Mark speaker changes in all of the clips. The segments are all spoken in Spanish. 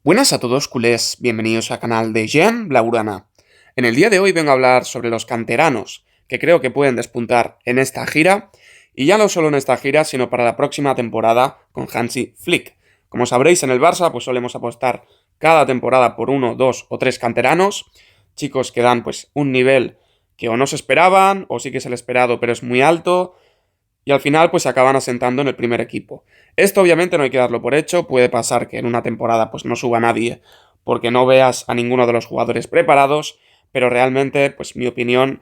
Speaker 1: Buenas a todos, culés, bienvenidos al canal de Jean Blaugrana. En el día de hoy vengo a hablar sobre los canteranos, que creo que pueden despuntar en esta gira, y ya no solo en esta gira, sino para la próxima temporada con Hansi Flick. Como sabréis, en el Barça pues solemos apostar cada temporada por uno, dos o tres canteranos, chicos que dan pues un nivel que o no se esperaban, o sí que es el esperado pero es muy alto, y al final pues se acaban asentando en el primer equipo. Esto obviamente no hay que darlo por hecho, puede pasar que en una temporada pues no suba nadie porque no veas a ninguno de los jugadores preparados, pero realmente pues mi opinión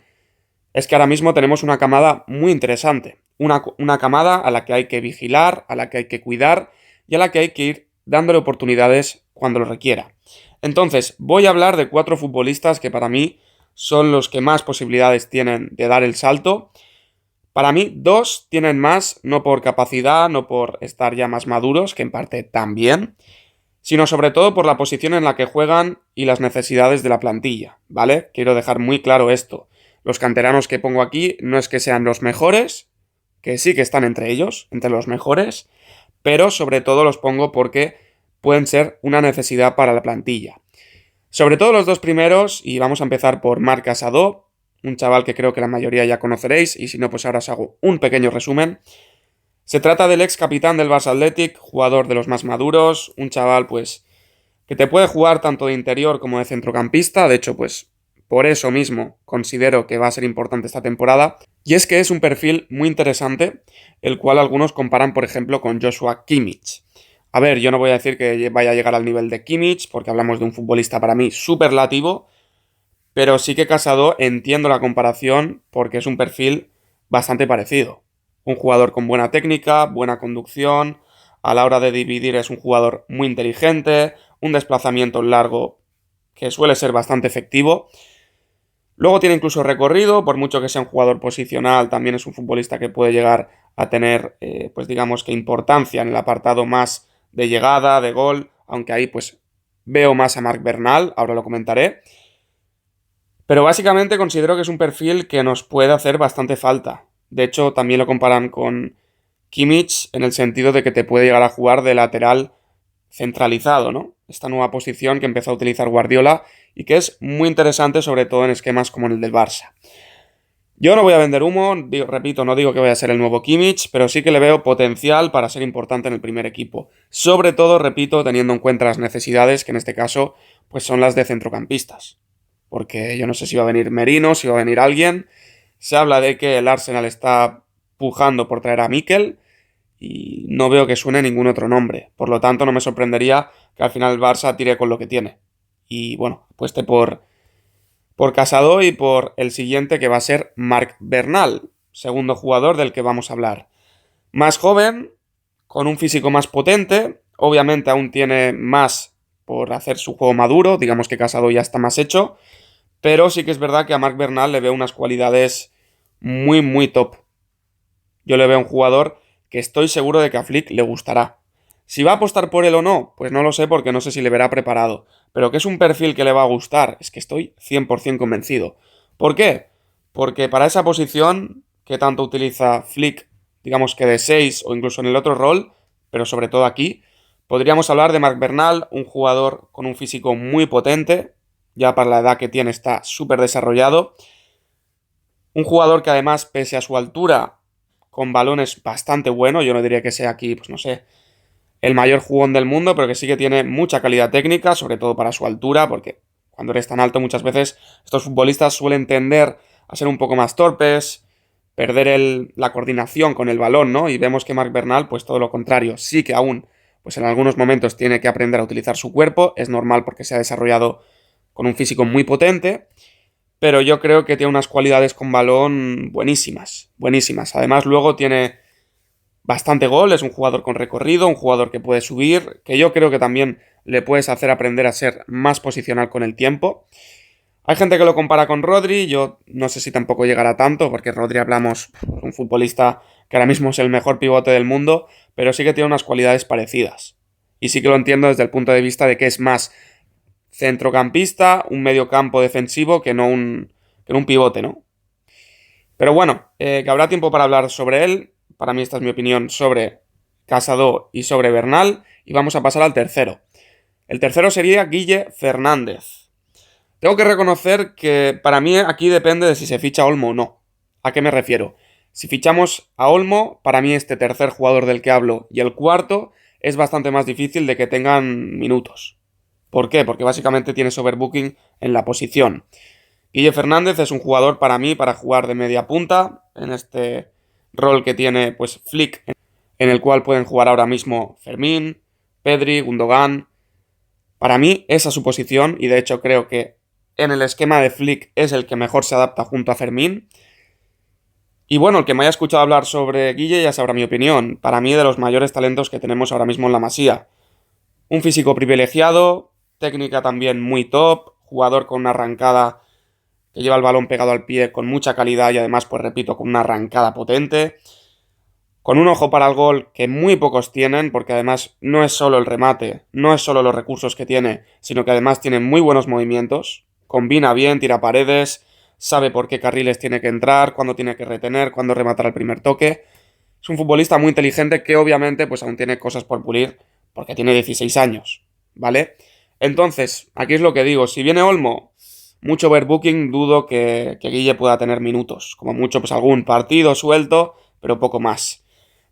Speaker 1: es que ahora mismo tenemos una camada muy interesante, una camada a la que hay que vigilar, a la que hay que cuidar y a la que hay que ir dándole oportunidades cuando lo requiera. Entonces, voy a hablar de 4 futbolistas que para mí son los que más posibilidades tienen de dar el salto. Para mí, 2 tienen más, no por capacidad, no por estar ya más maduros, que en parte también, sino sobre todo por la posición en la que juegan y las necesidades de la plantilla, ¿vale? Quiero dejar muy claro esto. Los canteranos que pongo aquí no es que sean los mejores, que sí que están entre ellos, entre los mejores, pero sobre todo los pongo porque pueden ser una necesidad para la plantilla. Sobre todo los 2 primeros, y vamos a empezar por Marc Casado, un chaval que creo que la mayoría ya conoceréis, y si no, pues ahora os hago un pequeño resumen. Se trata del ex capitán del Barça Athletic, jugador de los más maduros, un chaval pues que te puede jugar tanto de interior como de centrocampista, de hecho pues por eso mismo considero que va a ser importante esta temporada, y es que es un perfil muy interesante, el cual algunos comparan por ejemplo con Joshua Kimmich. A ver, yo no voy a decir que vaya a llegar al nivel de Kimmich, porque hablamos de un futbolista para mí superlativo, pero sí que Casado entiendo la comparación porque es un perfil bastante parecido. Un jugador con buena técnica, buena conducción, a la hora de dividir es un jugador muy inteligente, un desplazamiento largo que suele ser bastante efectivo. Luego tiene incluso recorrido, por mucho que sea un jugador posicional, también es un futbolista que puede llegar a tener, pues digamos que importancia en el apartado más de llegada, de gol, aunque ahí pues veo más a Marc Bernal, ahora lo comentaré. Pero básicamente considero que es un perfil que nos puede hacer bastante falta. De hecho, también lo comparan con Kimmich en el sentido de que te puede llegar a jugar de lateral centralizado, ¿no? Esta nueva posición que empezó a utilizar Guardiola y que es muy interesante, sobre todo en esquemas como el del Barça. Yo no voy a vender humo, repito, no digo que vaya a ser el nuevo Kimmich, pero sí que le veo potencial para ser importante en el primer equipo. Sobre todo, repito, teniendo en cuenta las necesidades, que en este caso, pues son las de centrocampistas. Porque yo no sé si va a venir Merino, si va a venir alguien. Se habla de que el Arsenal está pujando por traer a Mikel y no veo que suene ningún otro nombre. Por lo tanto, no me sorprendería que al final el Barça tire con lo que tiene. Y bueno, apueste por Casado y por el siguiente que va a ser Marc Bernal, segundo jugador del que vamos a hablar. Más joven, con un físico más potente, obviamente aún tiene más por hacer su juego maduro, digamos que Casado ya está más hecho, pero sí que es verdad que a Marc Bernal le veo unas cualidades muy, muy top. Yo le veo un jugador que estoy seguro de que a Flick le gustará. Si va a apostar por él o no, pues no lo sé porque no sé si le verá preparado. Pero que es un perfil que le va a gustar, es que estoy 100% convencido. ¿Por qué? Porque para esa posición que tanto utiliza Flick, digamos que de 6 o incluso en el otro rol, pero sobre todo aquí, podríamos hablar de Marc Bernal, un jugador con un físico muy potente, ya para la edad que tiene está súper desarrollado. Un jugador que además, pese a su altura, con balones bastante bueno, yo no diría que sea aquí, pues no sé, el mayor jugón del mundo, pero que sí que tiene mucha calidad técnica, sobre todo para su altura, porque cuando eres tan alto muchas veces estos futbolistas suelen tender a ser un poco más torpes, perder la coordinación con el balón, ¿no? Y vemos que Marc Bernal, pues todo lo contrario, sí que aún, pues en algunos momentos tiene que aprender a utilizar su cuerpo, es normal porque se ha desarrollado con un físico muy potente, pero yo creo que tiene unas cualidades con balón buenísimas, buenísimas. Además, luego tiene bastante gol, es un jugador con recorrido, un jugador que puede subir, que yo creo que también le puedes hacer aprender a ser más posicional con el tiempo. Hay gente que lo compara con Rodri, yo no sé si tampoco llegará tanto, porque Rodri hablamos de un futbolista que ahora mismo es el mejor pivote del mundo, pero sí que tiene unas cualidades parecidas. Y sí que lo entiendo desde el punto de vista de que es más centrocampista, un mediocampo defensivo que no un pivote, ¿no? Pero bueno, que habrá tiempo para hablar sobre él. Para mí esta es mi opinión sobre Casado y sobre Bernal. Y vamos a pasar al tercero. El tercero sería Guille Fernández. Tengo que reconocer que para mí aquí depende de si se ficha Olmo o no. ¿A qué me refiero? Si fichamos a Olmo, para mí este tercer jugador del que hablo y el cuarto es bastante más difícil de que tengan minutos. ¿Por qué? Porque básicamente tienes overbooking en la posición. Guille Fernández es un jugador para mí para jugar de media punta, en este rol que tiene pues Flick, en el cual pueden jugar ahora mismo Fermín, Pedri, Gundogan. Para mí esa es su posición y de hecho creo que en el esquema de Flick es el que mejor se adapta junto a Fermín. Y bueno, el que me haya escuchado hablar sobre Guille ya sabrá mi opinión. Para mí de los mayores talentos que tenemos ahora mismo en la Masía. Un físico privilegiado, técnica también muy top, jugador con una arrancada que lleva el balón pegado al pie con mucha calidad y además, pues repito, con una arrancada potente. Con un ojo para el gol que muy pocos tienen, porque además no es solo el remate, no es solo los recursos que tiene, sino que además tiene muy buenos movimientos. Combina bien, tira paredes, sabe por qué carriles tiene que entrar, cuándo tiene que retener, cuándo rematar al primer toque. Es un futbolista muy inteligente que obviamente pues aún tiene cosas por pulir, porque tiene 16 años, ¿vale? Entonces, aquí es lo que digo, si viene Olmo, mucho overbooking, dudo que Guille pueda tener minutos. Como mucho, pues algún partido suelto, pero poco más.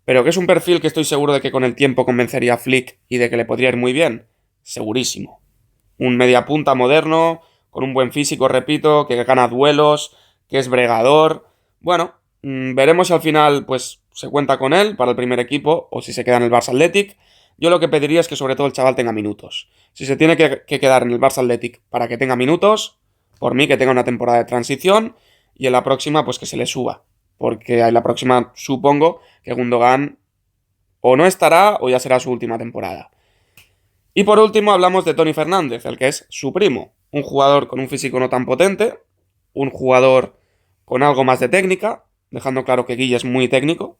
Speaker 1: Pero que es un perfil que estoy seguro de que con el tiempo convencería a Flick y de que le podría ir muy bien. Segurísimo. Un mediapunta moderno, con un buen físico, repito, que gana duelos, que es bregador. Bueno, veremos si al final pues se cuenta con él para el primer equipo o si se queda en el Barça Athletic. Yo lo que pediría es que sobre todo el chaval tenga minutos. Si se tiene que quedar en el Barça Athletic para que tenga minutos, por mí que tenga una temporada de transición y en la próxima pues que se le suba. Porque en la próxima supongo que Gundogan o no estará o ya será su última temporada. Y por último hablamos de Toni Fernández, el que es su primo. Un jugador con un físico no tan potente, un jugador con algo más de técnica, dejando claro que Guille es muy técnico,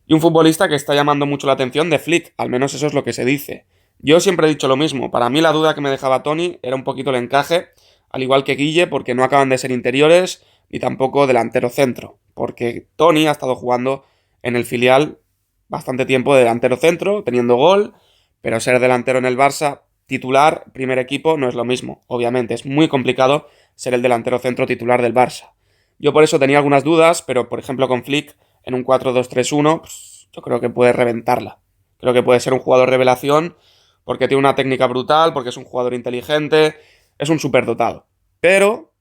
Speaker 1: y un futbolista que está llamando mucho la atención de Flick, al menos eso es lo que se dice. Yo siempre he dicho lo mismo, para mí la duda que me dejaba Toni era un poquito el encaje, al igual que Guille, porque no acaban de ser interiores ni tampoco delantero centro, porque Toni ha estado jugando en el filial bastante tiempo de delantero centro, teniendo gol, pero ser delantero en el Barça, titular, primer equipo, no es lo mismo. Obviamente es muy complicado ser el delantero centro titular del Barça. Yo por eso tenía algunas dudas, pero por ejemplo con Flick, en un 4-2-3-1, pues, yo creo que puede reventarla. Creo que puede ser un jugador revelación, porque tiene una técnica brutal, porque es un jugador inteligente, es un superdotado. Pero,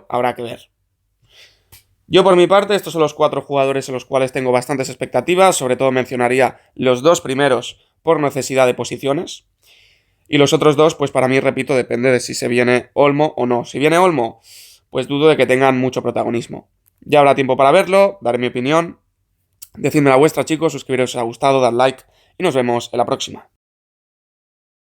Speaker 1: habrá que ver. Yo por mi parte, estos son los 4 jugadores en los cuales tengo bastantes expectativas, sobre todo mencionaría los 2 primeros por necesidad de posiciones, y los otros 2, pues para mí, repito, depende de si se viene Olmo o no. Si viene Olmo, pues dudo de que tengan mucho protagonismo. Ya habrá tiempo para verlo, daré mi opinión. Decidme la vuestra, chicos, suscribiros si os ha gustado, dad like, y nos vemos en la próxima.